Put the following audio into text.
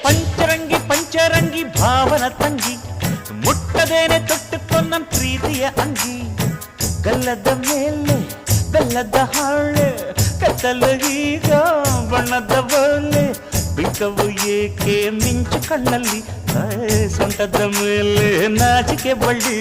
ಪಂಚರಂಗಿ ಪಂಚರಂಗಿ ಭಾವನ ತಂಗಿ ಮುಟ್ಟದೇನೆ ತೊಟ್ಟುಕೊಂಡ ಪ್ರೀತಿಯ ಅಂಗಿ ಗಲ್ಲದ ಮೇಲೆ ಬೆಲ್ಲದ ಹಾಳೆ ಕತ್ತಲು ಈಗ ಬಣ್ಣದ ಬಲೆ ಬಿಂಕವು ಏಕೆ ಮಿಂಚು ಕಣ್ಣಲ್ಲಿ ಸೊಂಟದ ಮೇಲೆ ನಾಚಿಕೆ ಬಳ್ಳಿ